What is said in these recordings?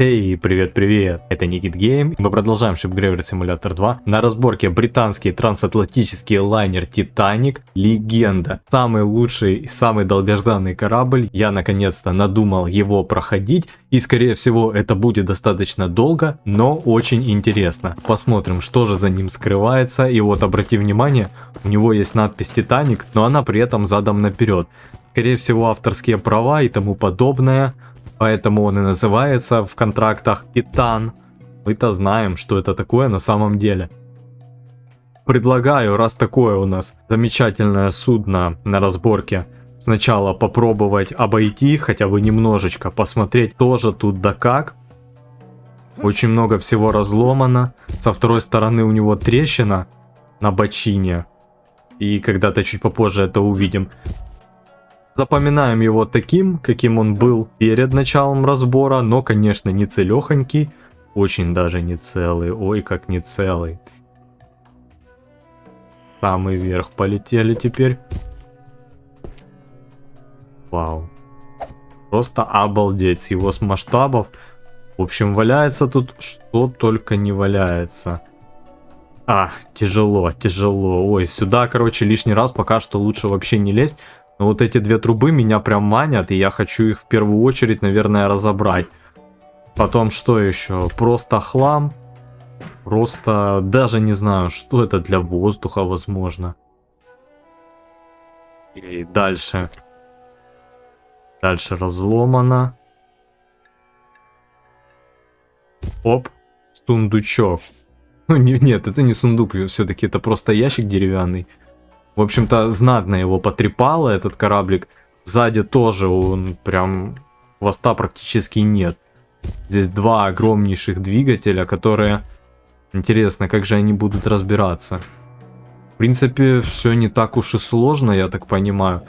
Эй, привет-привет, это Никит Гейм. Мы продолжаем Ship Graveyard Simulator 2. На разборке британский трансатлантический лайнер Титаник. Легенда. Самый лучший и самый долгожданный корабль. Я наконец-то надумал его проходить. И скорее всего это будет достаточно долго, но очень интересно. Посмотрим, что же за ним скрывается. И вот обрати внимание, у него есть надпись Титаник, но она при этом задом наперед. Скорее всего авторские права и тому подобное. Поэтому он и называется в контрактах Титан. Мы-то знаем, что это такое на самом деле. Предлагаю, раз такое у нас замечательное судно на разборке, сначала попробовать обойти, хотя бы немножечко, посмотреть тоже тут да как. Очень много всего разломано. Со второй стороны у него трещина на бочине. И когда-то чуть попозже это увидим. Запоминаем его таким, каким он был перед началом разбора, но, конечно, не целехонький, очень даже не целый, ой, как не целый. Самый вверх полетели теперь. Вау. Просто обалдеть с его масштабов. В общем, валяется тут что только не валяется. Тяжело, тяжело. Ой, сюда, короче, лишний раз пока что лучше вообще не лезть. Но вот эти две трубы меня прям манят, и я хочу их в первую очередь, наверное, разобрать. Потом что еще? Просто хлам. Просто даже не знаю, что это для воздуха, возможно. И дальше. Дальше разломано. Оп, сундучок. Ну нет, это не сундук, все-таки это просто ящик деревянный. В общем-то, знатно его потрепало, этот кораблик. Сзади тоже он прям хвоста практически нет. Здесь два огромнейших двигателя, которые... Интересно, как же они будут разбираться. В принципе, все не так уж и сложно, я так понимаю.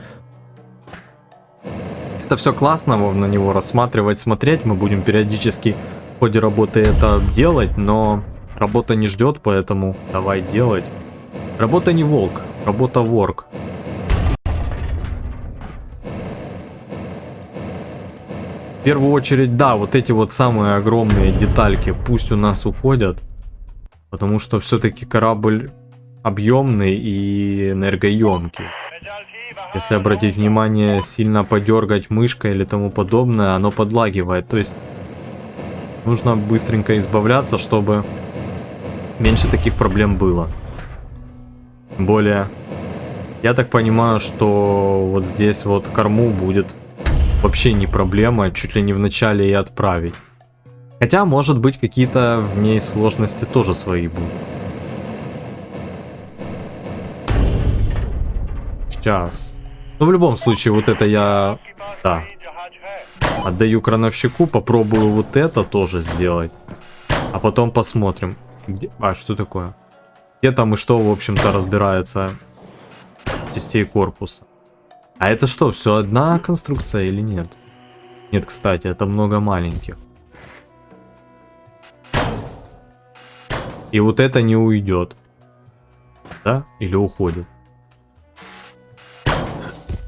Это все классно, на него рассматривать, смотреть. Мы будем периодически в ходе работы это делать, но работа не ждет, поэтому давай делать. Работа не волк. Работа ворк. В первую очередь, да, вот эти вот самые огромные детальки пусть у нас уходят. Потому что все-таки корабль объемный и энергоемкий. Если обратить внимание, сильно подергать мышкой или тому подобное, оно подлагивает. То есть нужно быстренько избавляться, чтобы меньше таких проблем было. Тем более, я так понимаю, что вот здесь вот корму будет вообще не проблема, чуть ли не в начале и отправить. Хотя, может быть, какие-то в ней сложности тоже свои будут. Сейчас. Ну, в любом случае, вот это я... Да. Отдаю крановщику, попробую вот это тоже сделать. А потом посмотрим. Где... что такое? Где там и что, в общем-то, разбирается частей корпуса. А это что, все одна конструкция или нет? Нет, кстати, это много маленьких. И вот это не уйдет. Да? Или уходит?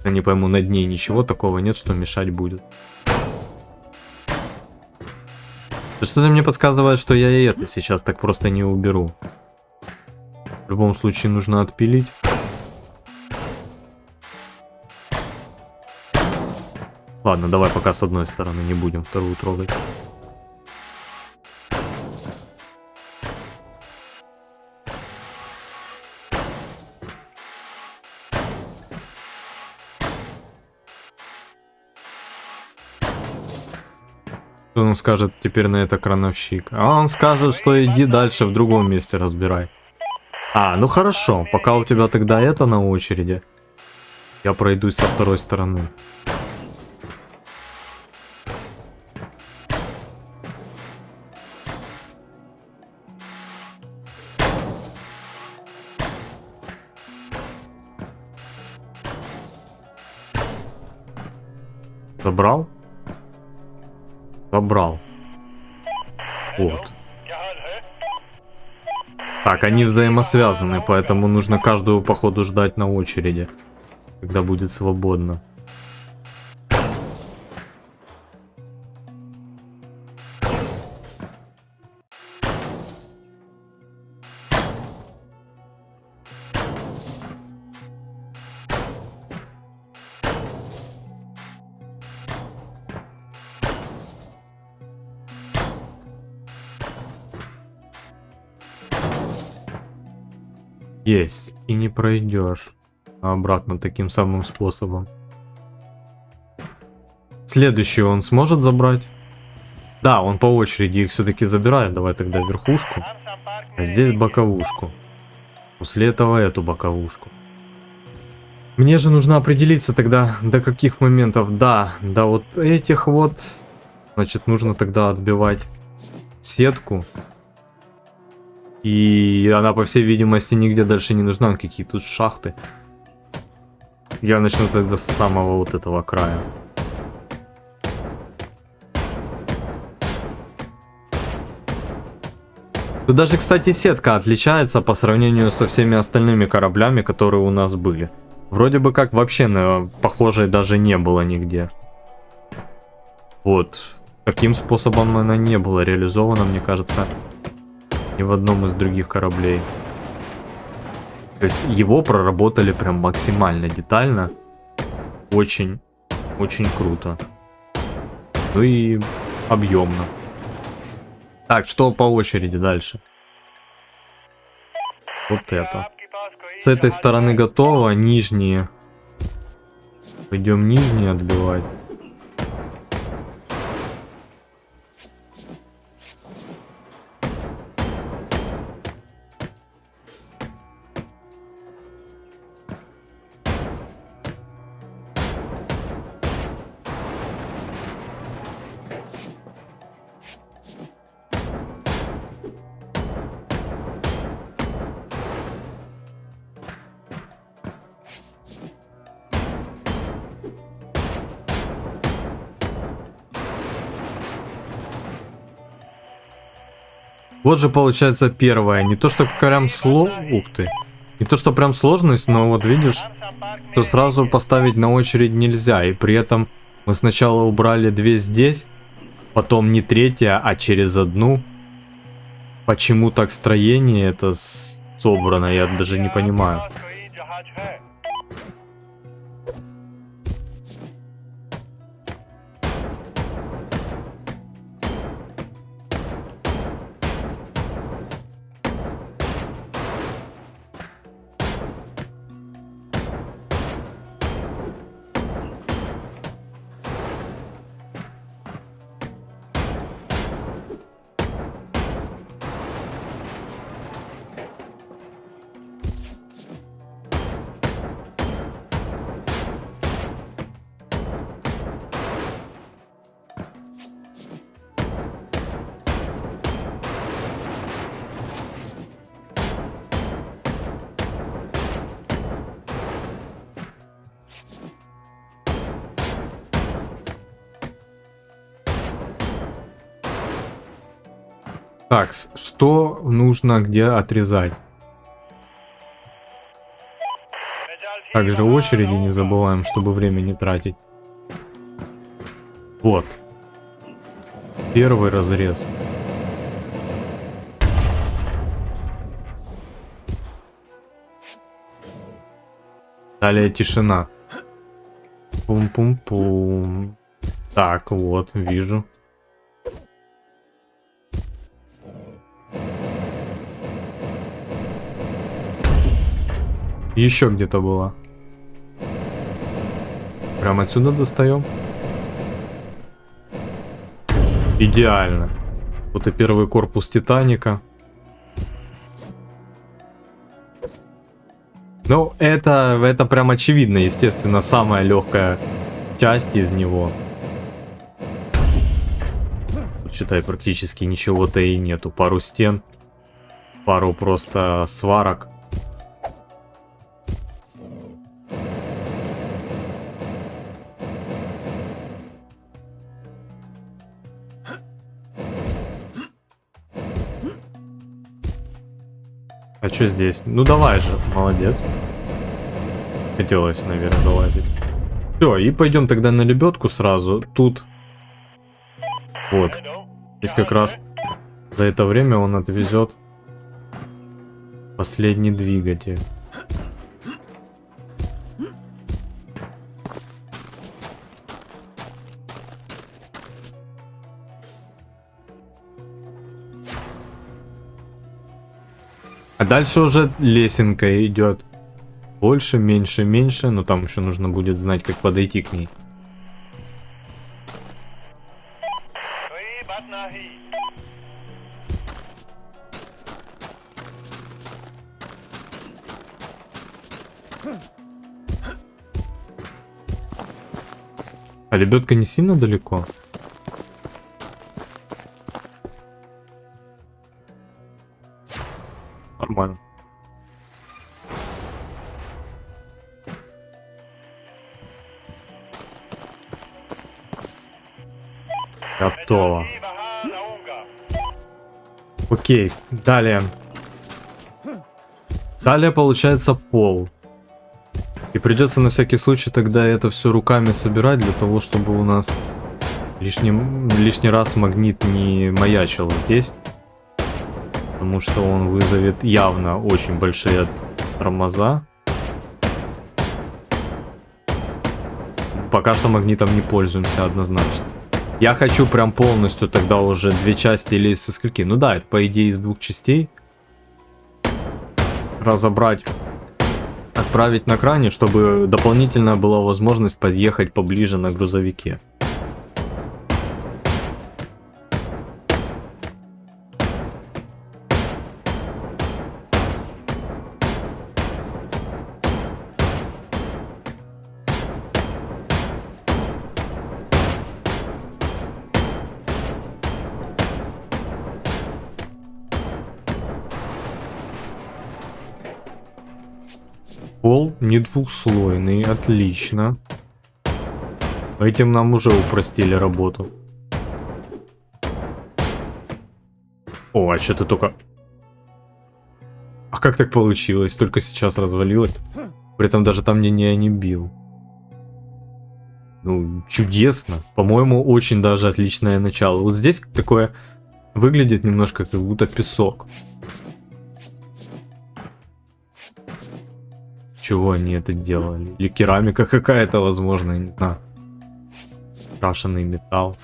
Я не пойму, над ней ничего такого нет, что мешать будет. Что-то мне подсказывает, что я и это сейчас так просто не уберу. В любом случае нужно отпилить. Ладно, давай пока с одной стороны, не будем вторую трогать. Что он скажет теперь на это крановщик? А он скажет, что иди дальше в другом месте разбирай. Ну хорошо, пока у тебя тогда это на очереди, я пройдусь со второй стороны. Забрал? Забрал. Вот. Так, они взаимосвязаны, поэтому нужно каждую, походу, ждать на очереди, когда будет свободно. Есть. И не пройдешь. Обратно таким самым способом. Следующий он сможет забрать? Да, он по очереди их все-таки забирает. Давай тогда верхушку. А здесь боковушку. После этого эту боковушку. Мне же нужно определиться тогда, до каких моментов. Да, до вот этих вот. Значит, нужно тогда отбивать сетку. И она, по всей видимости, нигде дальше не нужна. Какие тут шахты. Я начну тогда с самого вот этого края. Тут даже, кстати, сетка отличается по сравнению со всеми остальными кораблями, которые у нас были. Вроде бы как вообще на похожей даже не было нигде. Вот. Таким способом она не была реализована, мне кажется, ни в одном из других кораблей. То есть его проработали прям максимально детально. Очень, очень круто. Ну и объемно. Так, что по очереди дальше? Вот это. С этой стороны готово, нижние. Пойдем нижние отбивать. Вот же получается первое. Не то что прям Ух ты. Не то что прям сложность, но вот видишь, что сразу поставить на очередь нельзя. И при этом мы сначала убрали две здесь, потом не третья, а через одну. Почему так строение это собрано, я даже не понимаю. Так, что нужно где отрезать? Также очереди не забываем, чтобы время не тратить. Вот. Первый разрез. Далее тишина. Пум-пум-пум. Так, вот, вижу. Еще где-то было. Прям отсюда достаем. Идеально. Вот и первый корпус Титаника. Ну, это прям очевидно, естественно, самая легкая часть из него. Считай, практически ничего-то и нету. Пару стен, пару просто сварок. А что здесь? Ну давай же, молодец. Хотелось, наверное, залазить. Все, и пойдем тогда на лебедку сразу. Тут. Вот. Здесь как раз за это время он отвезет последний двигатель. А дальше уже лесенка идет. Больше, меньше, меньше. Но там еще нужно будет знать, как подойти к ней. А лебедка не сильно далеко? Нормально. Готово. Окей, далее. Далее получается пол. И придется на всякий случай тогда это все руками собирать, для того, чтобы у нас лишний раз магнит не маячил здесь. Потому что он вызовет явно очень большие тормоза. Пока что магнитом не пользуемся однозначно. Я хочу прям полностью тогда уже две части или со скольки. Ну да, это по идее из двух частей. Разобрать, отправить на кране, чтобы дополнительно была возможность подъехать поближе на грузовике. Пол не двухслойный, отлично. Этим нам уже упростили работу. О, а что-то только... А как так получилось? Только сейчас развалилось. При этом даже там меня не бил. Ну, чудесно. По-моему, очень даже отличное начало. Вот здесь такое выглядит немножко как будто песок. Чего они это делали? Или керамика какая-то, возможно, я не знаю. Крашеный металл.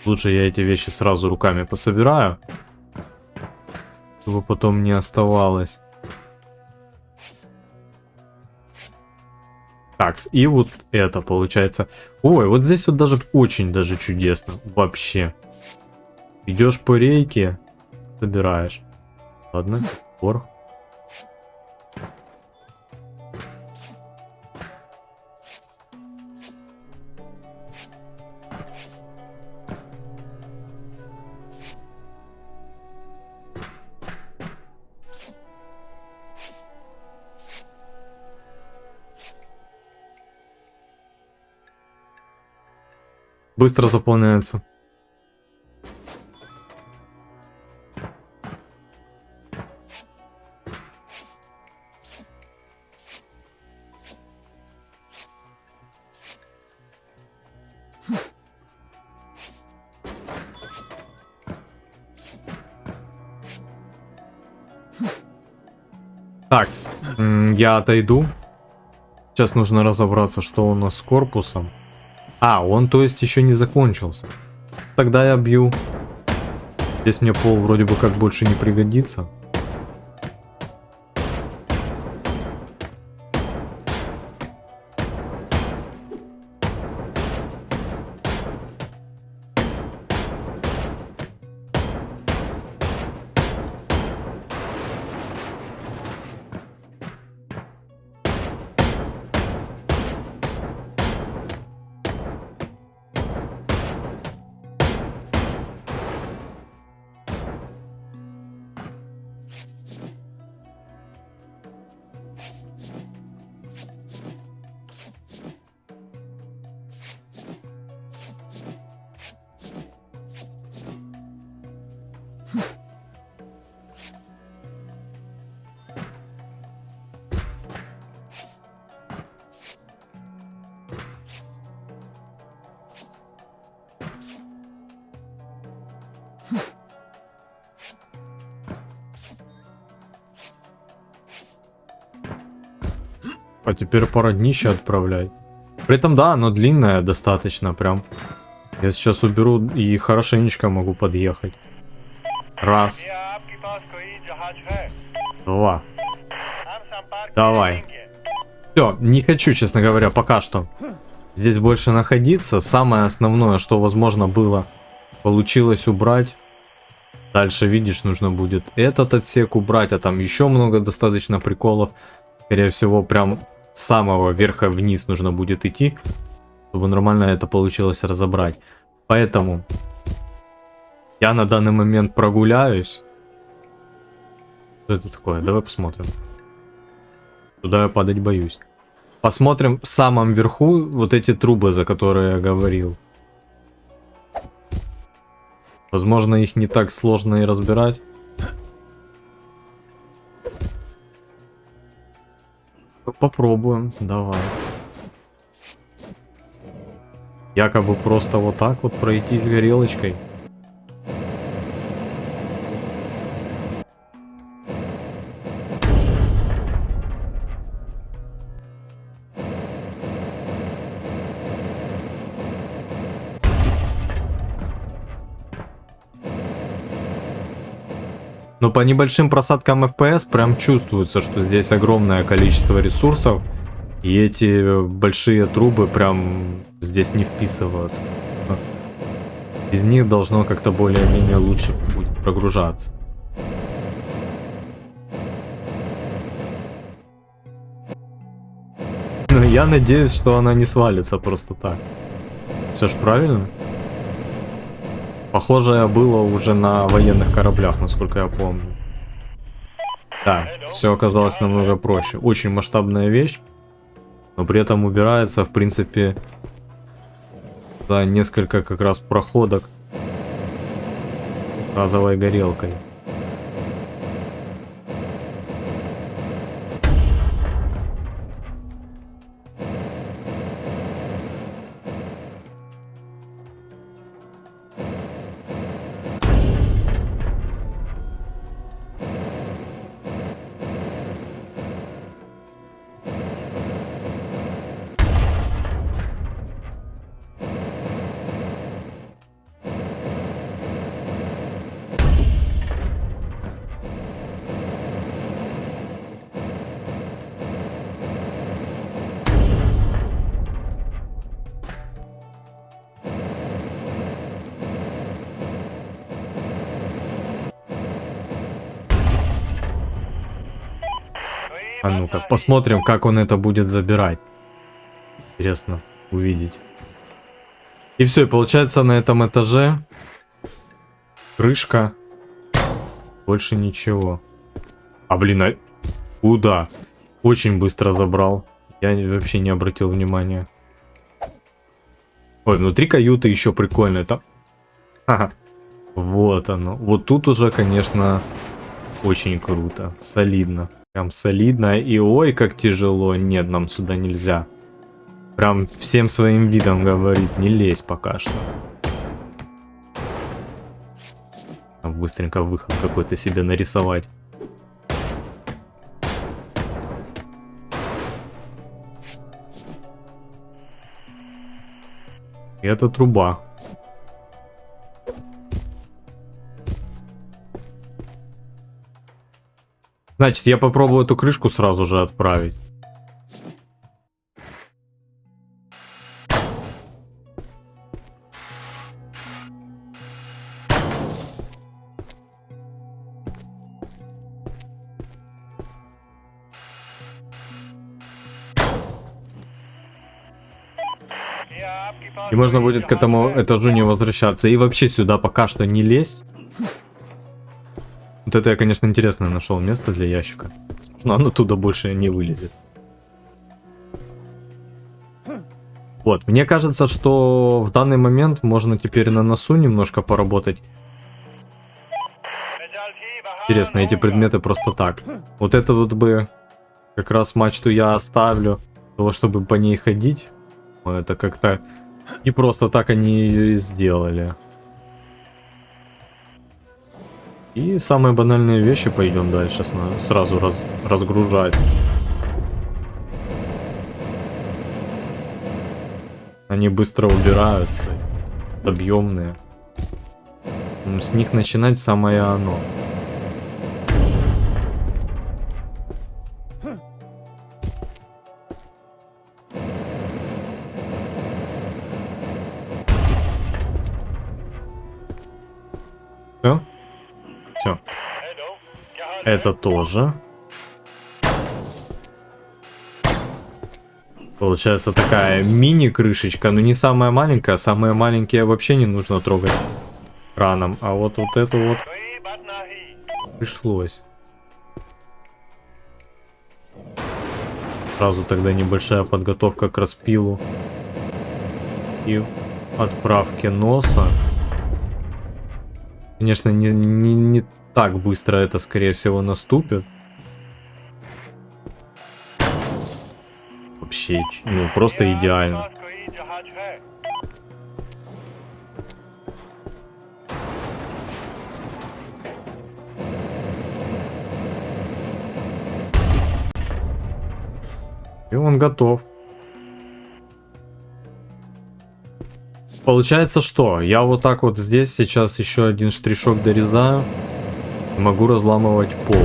Лучше я эти вещи сразу руками пособираю, чтобы потом не оставалось. Так, и вот это получается. Ой, вот здесь вот даже очень даже чудесно. Вообще. Идешь по рейке, собираешь. Ладно, пор. Быстро заполняется. Так, я отойду. Сейчас нужно разобраться, что у нас с корпусом. А, он, то есть, еще не закончился. Тогда я бью. Здесь мне пол вроде бы как больше не пригодится. А теперь пора днище отправлять. При этом, да, оно длинное достаточно прям. Я сейчас уберу и хорошенечко могу подъехать. Раз. Два. Давай. Все, не хочу, честно говоря, пока что здесь больше находиться. Самое основное, что возможно было, получилось убрать. Дальше, видишь, нужно будет этот отсек убрать, а там еще много достаточно приколов. Скорее всего, прям с самого верха вниз нужно будет идти, чтобы нормально это получилось разобрать. Поэтому я на данный момент прогуляюсь. Что это такое? Давай посмотрим. Туда я падать боюсь. Посмотрим в самом верху вот эти трубы, за которые я говорил. Возможно, их не так сложно и разбирать. Попробуем, давай. Якобы просто вот так вот пройти с горелочкой. Но по небольшим просадкам FPS прям чувствуется, что здесь огромное количество ресурсов. И эти большие трубы прям здесь не вписываются. Из них должно как-то более-менее лучше будет прогружаться. Но я надеюсь, что она не свалится просто так. Все ж правильно? Похожее было уже на военных кораблях, насколько я помню. Да, все оказалось намного проще. Очень масштабная вещь, но при этом убирается, в принципе, за несколько как раз проходок газовой горелкой. А ну-ка, посмотрим, как он это будет забирать. Интересно увидеть. И все, и получается на этом этаже крышка. Больше ничего. А блин, а куда? Очень быстро забрал. Я вообще не обратил внимания. Ой, внутри каюты еще прикольно. Это... Ага. Вот оно. Вот тут уже, конечно, очень круто. Солидно. Прям солидно. И ой, как тяжело. Нет, нам сюда нельзя. Прям всем своим видом говорит, не лезь пока что. Быстренько выход какой-то себе нарисовать. И это труба. Значит, я попробую эту крышку сразу же отправить. И можно будет к этому этажу не возвращаться. И вообще сюда пока что не лезть. Вот это я, конечно, интересно нашел место для ящика. Но оно туда больше не вылезет. Вот, мне кажется, что в данный момент можно теперь на носу немножко поработать. Интересно, эти предметы просто так. Вот это вот бы как раз мачту я оставлю, для того, чтобы по ней ходить. Это как-то не просто так они ее и сделали. И самые банальные вещи пойдем дальше сразу разгружать. Они быстро убираются. Объемные. С них начинать самое оно. Все? Все. Это тоже. Получается такая мини-крышечка, но не самая маленькая. Самые маленькие вообще не нужно трогать краном. А вот эту вот пришлось. Сразу тогда небольшая подготовка к распилу и отправке носа. Конечно, не так быстро это, скорее всего, наступит. Вообще, ну, просто идеально. И он готов. Получается, что я вот так вот здесь сейчас еще один штришок дорезаю. Могу разламывать пол.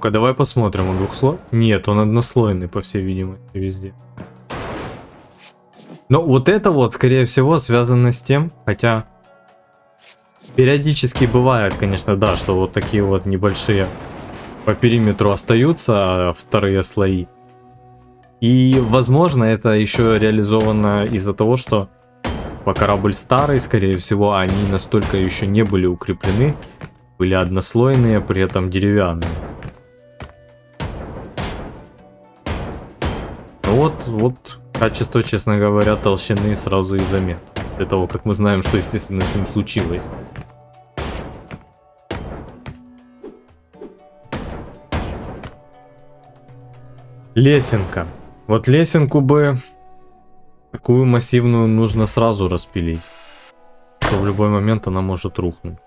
Ну-ка, давай посмотрим, он двухслойный? Нет, он однослойный, по всей видимости, везде. Но вот это вот, скорее всего, связано с тем, хотя периодически бывает, конечно, да, что вот такие вот небольшие по периметру остаются вторые слои. И, возможно, это еще реализовано из-за того, что корабль старый, скорее всего, они настолько еще не были укреплены, были однослойные, при этом деревянные. Вот качество, честно говоря, толщины сразу и заметно. Для того, как мы знаем, что, естественно, с ним случилось. Лесенка. Вот лесенку бы такую массивную нужно сразу распилить. Что в любой момент она может рухнуть.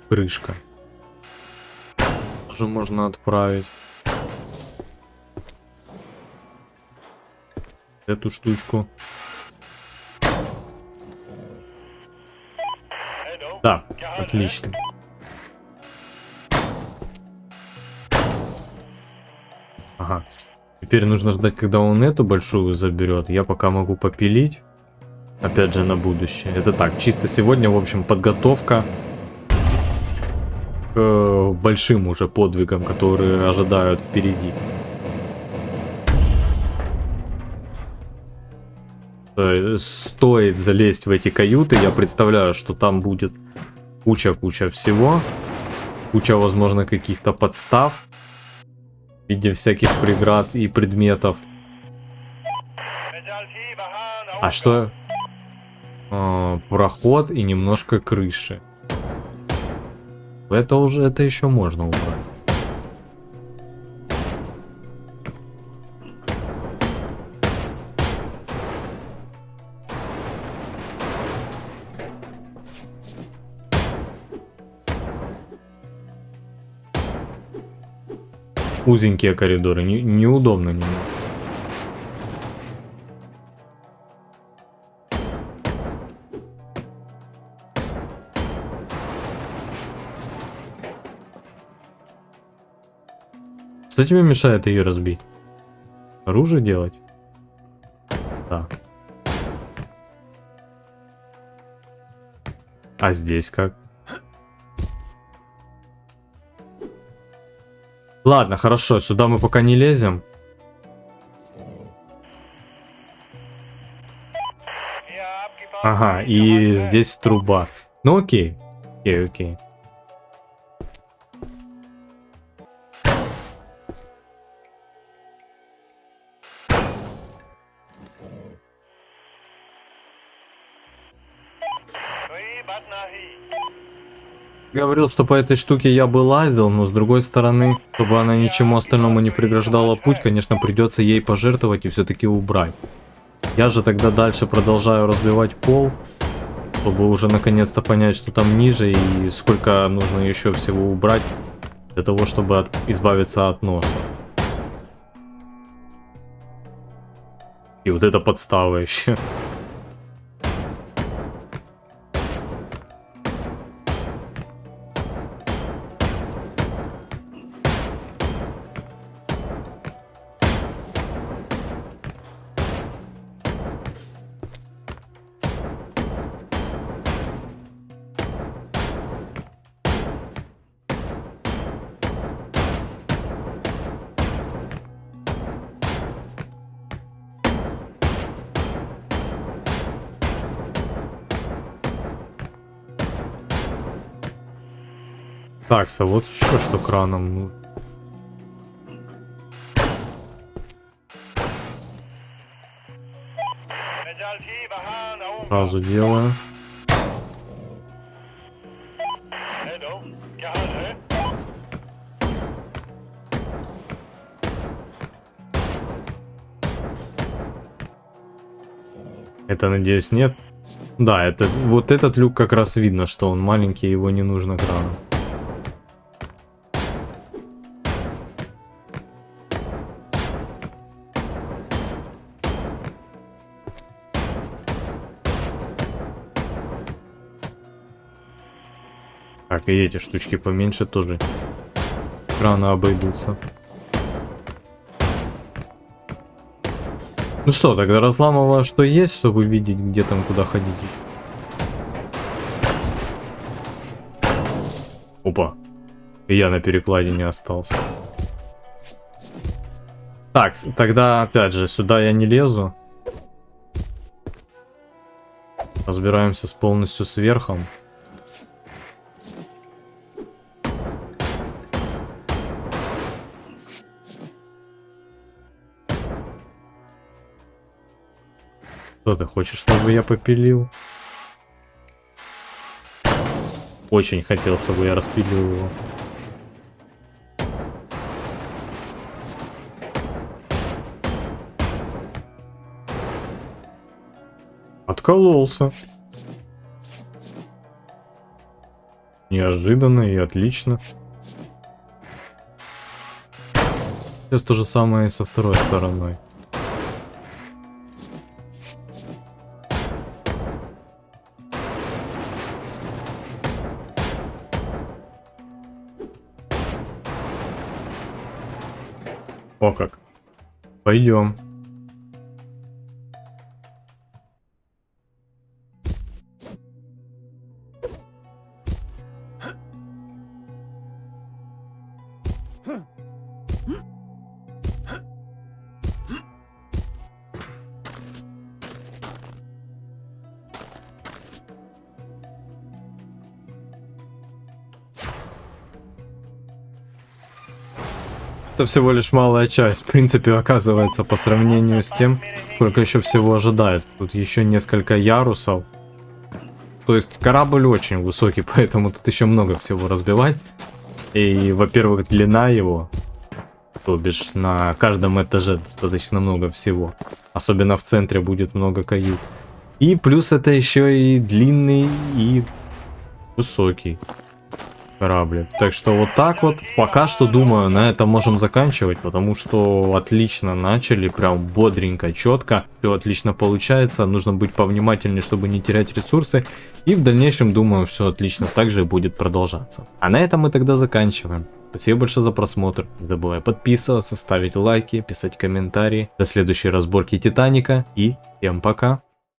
Крышка. Тоже можно отправить. Эту штучку. Да, отлично. Ага. Теперь нужно ждать, когда он эту большую заберет. Я пока могу попилить. Опять же, на будущее. Это так, чисто сегодня, в общем, подготовка к большим уже подвигам, которые ожидают впереди. Стоит залезть в эти каюты, я представляю, что там будет куча всего. Куча, возможно, каких-то подстав в виде всяких преград и предметов. А что? Проход и немножко крыши. Это еще можно убрать. Узенькие коридоры, неудобно немного. Что тебе мешает ее разбить? Оружие делать? Да. А здесь как? Ладно, хорошо, сюда мы пока не лезем. Ага, и здесь труба. Ну окей. Окей, окей. Говорил, что по этой штуке я бы лазил, но с другой стороны, чтобы она ничему остальному не преграждала путь, конечно, придется ей пожертвовать и все-таки убрать. Я же тогда дальше продолжаю разбивать пол, чтобы уже наконец-то понять, что там ниже и сколько нужно еще всего убрать для того, чтобы избавиться от носа. И вот это подстава еще. Так, а вот еще что краном. Ну. Сразу делаю. Это, надеюсь, нет? Да, это вот этот люк как раз видно, что он маленький, его не нужно краном. Так, и эти штучки поменьше тоже крана обойдутся. Ну что, тогда разламываю, что есть, чтобы видеть, где там, куда ходить. Опа. И я на перекладине остался. Так, тогда опять же, сюда я не лезу. Разбираемся полностью с верхом. Что ты хочешь, чтобы я попилил? Очень хотел, чтобы я распилил его. Откололся. Неожиданно и отлично. Сейчас то же самое и со второй стороной. О как. Пойдем. Это всего лишь малая часть, в принципе, оказывается, по сравнению с тем, сколько еще всего ожидает. Тут еще несколько ярусов. То есть корабль очень высокий, поэтому тут еще много всего разбивать. И, во-первых, длина его, то бишь на каждом этаже достаточно много всего. Особенно в центре будет много кают. И плюс это еще и длинный и высокий корабль. Так что вот так вот. Пока что, думаю, на этом можем заканчивать, потому что отлично начали, прям бодренько, четко. Все отлично получается. Нужно быть повнимательнее, чтобы не терять ресурсы. И в дальнейшем, думаю, все отлично также будет продолжаться. А на этом мы тогда заканчиваем. Спасибо большое за просмотр. Не забывай подписываться, ставить лайки, писать комментарии. До следующей разборки Титаника. И всем пока.